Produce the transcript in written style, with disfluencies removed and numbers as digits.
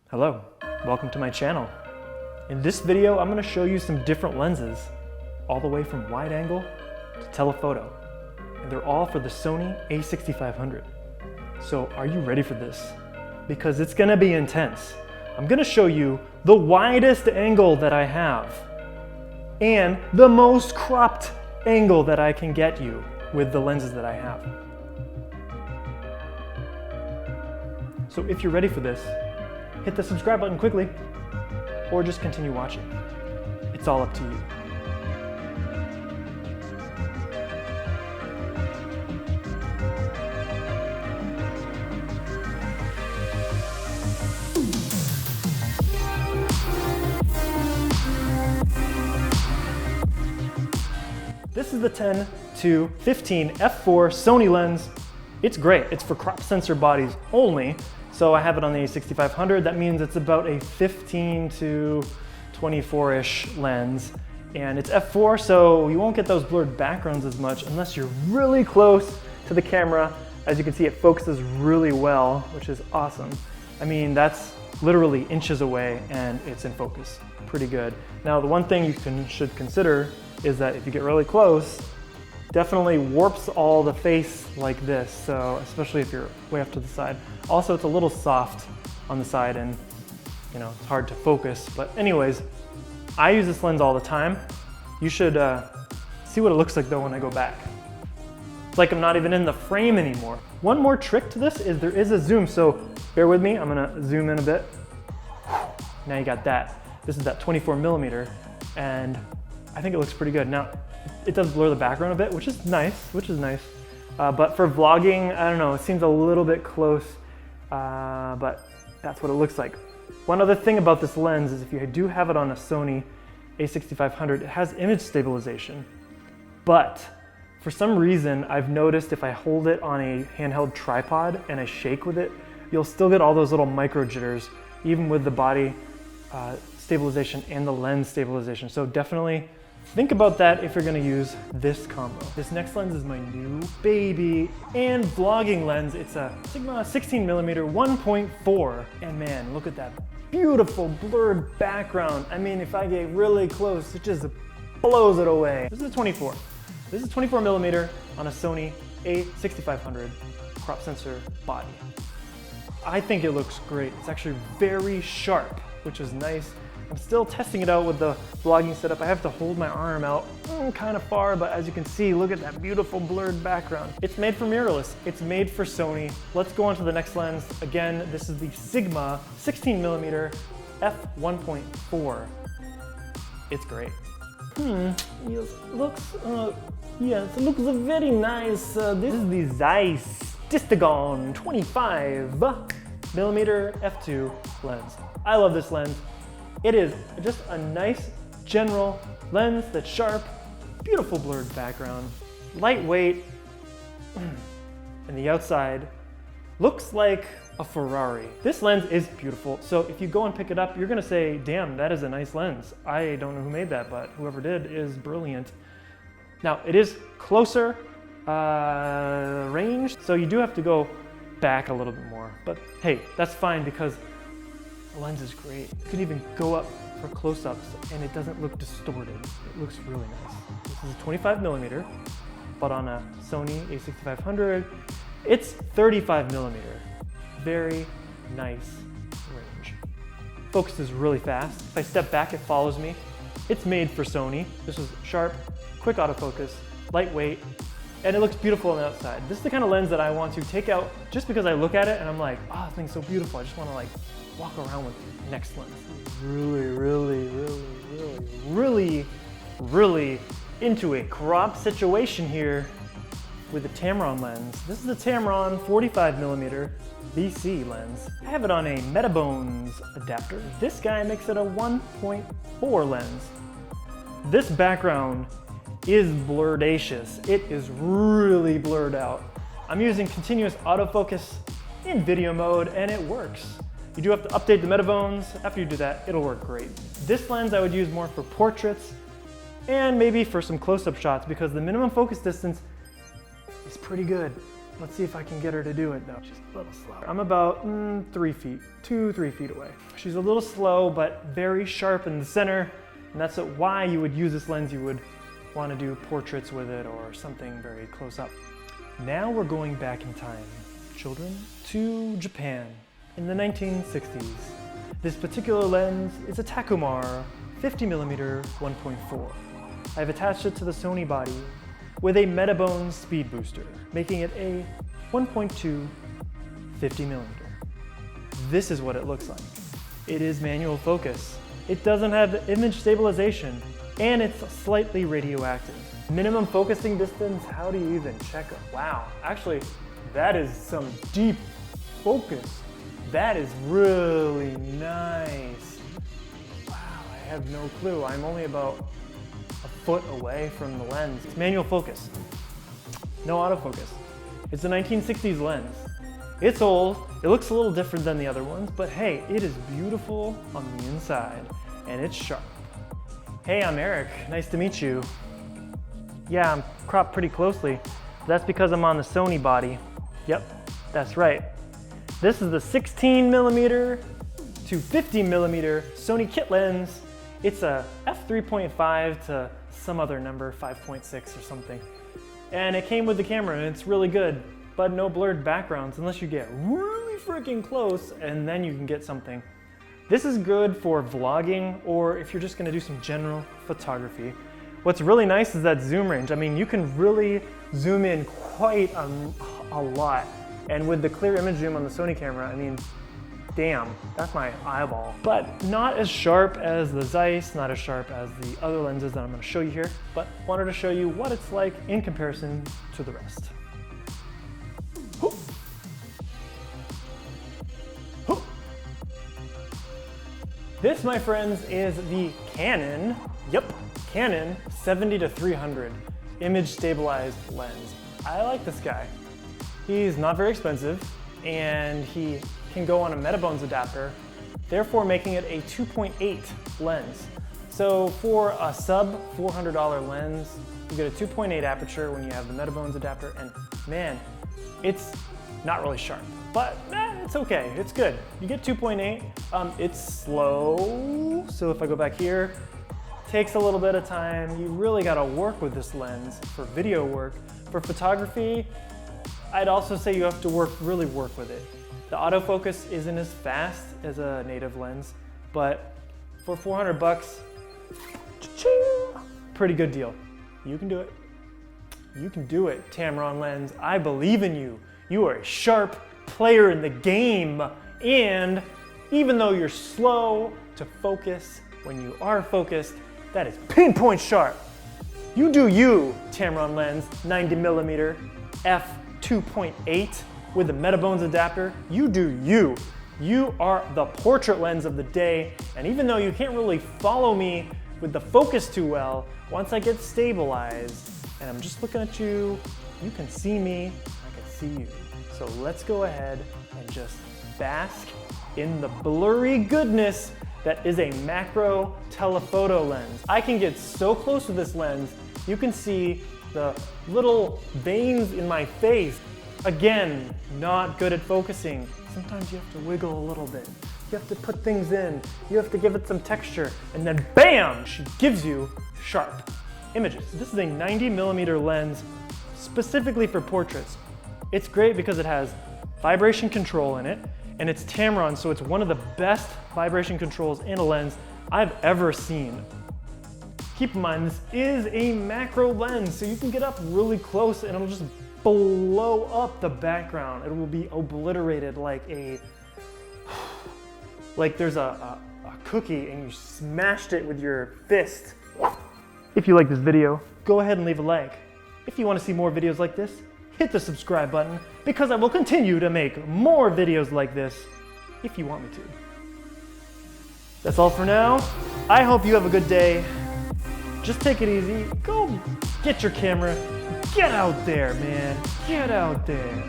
Hello, welcome to my channel. In this video, I'm going to show you some different lenses, all the way from wide angle to telephoto. And they're all for the Sony a6500. So are you ready for this? Because it's going to be intense. I'm going to show you the widest angle that I have and the most cropped angle that I can get you with the lenses that I have. So if you're ready for this, hit the subscribe button quickly, or just continue watching. It's all up to you. This is the 10-15 f4 Sony lens. It's great. It's for crop sensor bodies only. So I have it on the a6500. That means it's about a 15 to 24-ish lens. And it's f4, so you won't get those blurred backgrounds as much unless you're really close to the camera. As you can see, it focuses really well, which is awesome. I mean, that's literally inches away and it's in focus. Pretty good. Now, the one thing you should consider is that if you get really close, definitely warps all the face like this, so especially if you're way off to the side. Also, it's a little soft on the side and it's hard to focus. But anyways, I use this lens all the time. You should see what it looks like though when I go back. It's like I'm not even in the frame anymore. One more trick to this is there is a zoom, so bear with me. I'm gonna zoom in a bit. Now you got that. This is that 24mm, and I think it looks pretty good. Now, it does blur the background a bit, which is nice, but for vlogging, I don't know, it seems a little bit close, but that's what it looks like. One other thing about this lens is if you do have it on a Sony a6500, it has image stabilization, but for some reason, I've noticed if I hold it on a handheld tripod and I shake with it, you'll still get all those little micro jitters, even with the body stabilization and the lens stabilization. So definitely think about that if you're gonna use this combo. This next lens is my new baby and vlogging lens. It's a Sigma 16mm 1.4. And man, look at that beautiful blurred background. I mean, if I get really close, it just blows it away. This is a 24. This is 24mm on a Sony a6500 crop sensor body. I think it looks great. It's actually very sharp, which is nice. I'm still testing it out with the vlogging setup. I have to hold my arm out kind of far, but as you can see, look at that beautiful blurred background. It's made for mirrorless. It's made for Sony. Let's go on to the next lens. Again, this is the Sigma 16mm f1.4. It's great. Yes, it looks very nice. This is the Zeiss Distagon 25mm f2 lens. I love this lens. It is just a nice general lens that's sharp, beautiful blurred background, lightweight, and the outside looks like a Ferrari. This lens is beautiful, so if you go and pick it up, you're gonna say, damn, that is a nice lens. I don't know who made that, but whoever did is brilliant. Now, it is closer range, so you do have to go back a little bit more, but hey, that's fine because the lens is great. You can even go up for close-ups and it doesn't look distorted. It looks really nice. This is a 25mm, but on a Sony a6500, it's 35mm. Very nice range. Focuses really fast. If I step back, it follows me. It's made for Sony. This is sharp, quick autofocus, lightweight, and it looks beautiful on the outside. This is the kind of lens that I want to take out just because I look at it and I'm like, oh, this thing's so beautiful. I just want to like walk around with the next lens. Really into a crop situation here with the Tamron lens. This is the Tamron 45mm VC lens. I have it on a Metabones adapter. This guy makes it a 1.4 lens. This background is blurdacious. It is really blurred out. I'm using continuous autofocus in video mode and it works. You do have to update the Metabones. After you do that, it'll work great. This lens I would use more for portraits and maybe for some close-up shots because the minimum focus distance is pretty good. Let's see if I can get her to do it though. She's a little slow. I'm about 3 feet, 2-3 feet away. She's a little slow, but very sharp in the center. And that's why you would use this lens. You would want to do portraits with it or something very close up. Now we're going back in time, children, to Japan in the 1960s. This particular lens is a Takumar 50mm 1.4. I've attached it to the Sony body with a Metabones Speed Booster, making it a 1.2 50mm. This is what it looks like. It is manual focus. It doesn't have image stabilization, and it's slightly radioactive. Minimum focusing distance, how do you even check it? Wow, actually, that is some deep focus. That is really nice. Wow, I have no clue. I'm only about a foot away from the lens. It's manual focus, no autofocus. It's a 1960s lens. It's old, it looks a little different than the other ones, but hey, it is beautiful on the inside, and it's sharp. Hey, I'm Eric, nice to meet you. Yeah, I'm cropped pretty closely. That's because I'm on the Sony body. Yep, that's right. This is the 16mm to 50mm Sony kit lens. It's a f3.5 to some other number, 5.6 or something. And it came with the camera, and it's really good, but no blurred backgrounds unless you get really freaking close, and then you can get something. This is good for vlogging or if you're just gonna do some general photography. What's really nice is that zoom range. I mean, you can really zoom in quite a lot. And with the clear image zoom on the Sony camera, I mean, damn, that's my eyeball. But not as sharp as the Zeiss, not as sharp as the other lenses that I'm gonna show you here, but wanted to show you what it's like in comparison to the rest. This, my friends, is the Canon, Canon 70-300 image stabilized lens. I like this guy. He's not very expensive, and he can go on a Metabones adapter, therefore making it a 2.8 lens. So for a sub $400 lens, you get a 2.8 aperture when you have the Metabones adapter, and man, it's not really sharp, but it's okay, it's good. You get 2.8, it's slow, so if I go back here, takes a little bit of time. You really gotta work with this lens for video work. For photography, I'd also say you have to really work with it. The autofocus isn't as fast as a native lens, but for 400 bucks, pretty good deal. You can do it. You can do it, Tamron lens. I believe in you. You are a sharp player in the game, and even though you're slow to focus, when you are focused, that is pinpoint sharp. You do you, Tamron lens, 90mm f2.8 with the Metabones adapter. You do you. You are the portrait lens of the day, and even though you can't really follow me with the focus too well, once I get stabilized and I'm just looking at you, you can see me, I can see you. So let's go ahead and just bask in the blurry goodness that is a macro telephoto lens. I can get so close with this lens, you can see the little veins in my face. Again, not good at focusing. Sometimes you have to wiggle a little bit. You have to put things in. You have to give it some texture, and then bam, she gives you sharp images. This is a 90mm lens specifically for portraits. It's great because it has vibration control in it, and it's Tamron, so it's one of the best vibration controls in a lens I've ever seen. Keep in mind, this is a macro lens, so you can get up really close and it'll just blow up the background. It will be obliterated like there's a cookie and you smashed it with your fist. If you like this video, go ahead and leave a like. If you want to see more videos like this, hit the subscribe button, because I will continue to make more videos like this if you want me to. That's all for now. I hope you have a good day. Just take it easy. Go get your camera. Get out there, man. Get out there.